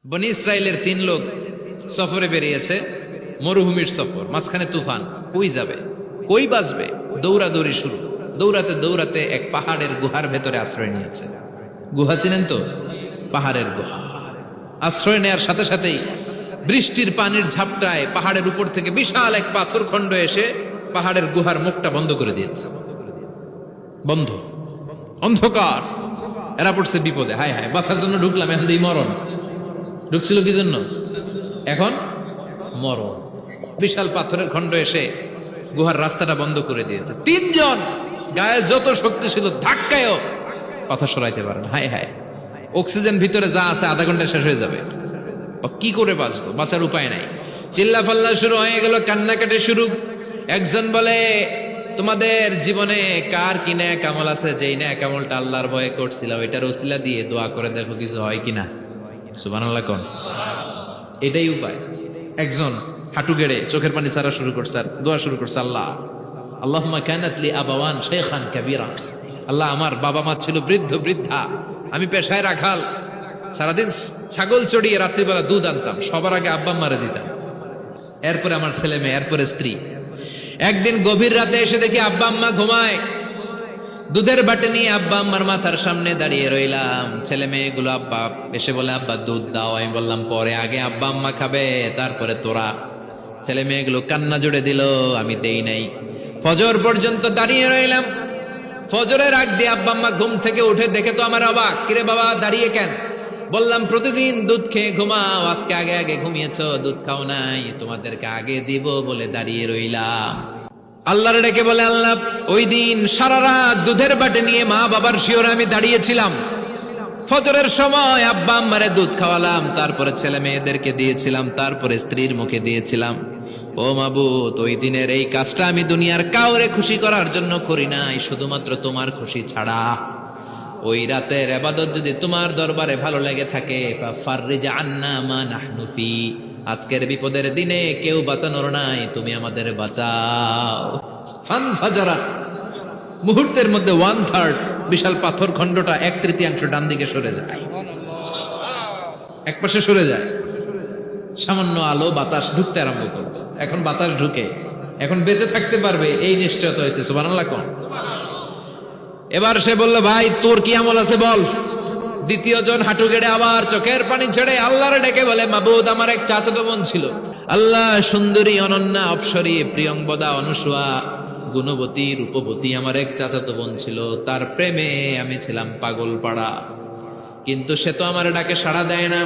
বনি ইসরায়েলের 3 লোক সফরে বেরিয়েছে, মরুভূমির সফর, মাঝখানে তুফান। কই যাবে, কই বাঁচবে? দৌড়াদৌড়ি শুরু। দৌড়াতে দৌড়াতে এক পাহাড়ের গুহার ভেতরে আশ্রয় নিয়েছে। গুহা চিনেন তো? পাহাড়ের গুহা। আশ্রয় নেয়ার সাথে সাথেই বৃষ্টির পানির ঝাপটায় পাহাড়ের উপর থেকে বিশাল এক পাথর খণ্ড এসে পাহাড়ের গুহার মুখটা বন্ধ করে দিয়েছে। বন্ধ, অন্ধকার। এরা পড়ছে বিপদে। হায় হায়, বাঁচার জন্য ঢুকলাম, এখন দিই মরণ। ঢুকছিল কি জন্য? এখন মরণ। বিশাল পাথরের খণ্ড এসে গুহার রাস্তাটা বন্ধ করে দিয়েছে। 3 জন গায়ে যত শক্তি ছিল ধাক্কায়ও পাথর সরাইতে পারে না। হায় হায়, অক্সিজেন ভিতরে যা আছে আধা ঘন্টা শেষ হয়ে যাবে। কি করে বাঁচবো? বাঁচার উপায় নাই। চিল্লা ফাল্লা শুরু হয়ে গেল, কান্নাকাটি শুরু। একজন বলে, তোমাদের জীবনে কার কি ন্যাক আমল আছে? যেই ন্যাক আমলটা আল্লাহর ভয়ে করছিল ওইটার ওসিলা দিয়ে দোয়া করে দেখো কিছু হয় কিনা। সুবহানাল্লাহ কোন। এটাই উপায়। একজন হাঁটু গেড়ে চোখের পানি ছাড়া শুরু করছে আর দোয়া শুরু করছে, আল্লাহ আল্লাহুম্মা কানাত লি আবাওয়ান শাইখান কাবীরা। আল্লাহ, আমার বাবা মা ছিল বৃদ্ধ বৃদ্ধা, আমি পেশায় রাখাল, সারাদিন ছাগল চড়িয়ে রাত্রিবেলা দুধ আনতাম, সবার আগে আব্বা আম্মারে দিতাম, এরপরে আমার ছেলে মেয়ে, এরপরে স্ত্রী। একদিন গভীর রাতে এসে দেখি আব্বা আম্মা ঘুমায়। দুধের বাটি নিয়ে আব্বা আম্মার মাথার সামনে দাঁড়িয়ে রইলাম। ছেলে মেয়েগুলো আব্বা এসে বলে, আব্বা দুধ দাও। আমি বললাম পরে, আগে আব্বা আম্মা খাবে, তারপরে তোরা। ছেলে মেয়েগুলো কান্না জুড়ে দিল, আমি দেই নাই। ফজর পর্যন্ত দাঁড়িয়ে রইলাম। ফজরের আগ দিয়ে আব্বা আম্মা ঘুম থেকে উঠে দেখে তো আমার অবাক, কিরে বাবা দাঁড়িয়ে কেন? বললাম, প্রতিদিন দুধ খেয়ে ঘুমাও, আজকে আগে আগে ঘুমিয়েছো, দুধ খাও নাই, তোমাদেরকে আগে দিব বলে দাঁড়িয়ে রইলাম। আল্লাহর ডেকে বলে, আল্লাহ, ওই দিন সারা রাত দুধের বাটে নিয়ে মা বাবার শিওরে আমি দাঁড়িয়েছিলাম। ফজরের সময় আব্বা আম্মারে দুধ খাওয়ালাম, তারপরে ছেলে মেয়েদেরকে দিয়েছিলাম, তারপরে স্ত্রীর মুখে দিয়েছিলাম। ও মাবুদ, ওই দিনের এই কাজটা আমি দুনিয়ার কাউরে খুশি করার জন্য করি নাই, শুধুমাত্র তোমার খুশি ছাড়া। ওই রাতের ইবাদত যদি তোমার দরবারে ভালো লেগে থাকে, ফাফাররিজ আন্না মা নাহনু ফি, আজকের বিপদের দিনে কেউ বাঁচানোর নাই, তুমি আমাদের বাঁচাও। ফানফাজারাত, মুহূর্তের মধ্যে 1/3 বিশাল পাথর খণ্ডটা 1/3 ডান দিকে সরে যায়, এক পাশে সরে যায়। সামান্য আলো বাতাস ঢুকতে আরম্ভ করবে। এখন বাতাস ঢুকে, এখন বেঁচে থাকতে পারবে এই নিশ্চয়তা হয়েছে। সুবহানাল্লাহ কোন। এবার সে বলল, ভাই তোর কি আমল আছে বল। দ্বিতীয় জন হাঁটু গেড়ে আবার চোখের পানি ছেড়ে আল্লাহর ডেকে বলে, মাবুদ, আমার এক চাচাতো বোন ছিল। আল্লাহ, সুন্দরী, অনন্যা, অপসরী, প্রিয়ংবদা, অনুসুয়া, গুণবতী, রূপবতী আমার এক চাচাতো বোন ছিল। তার প্রেমে আমি ছিলাম পাগল পাড়া, কিন্তু সে তো আমার ডাকে সাড়া দেয় না।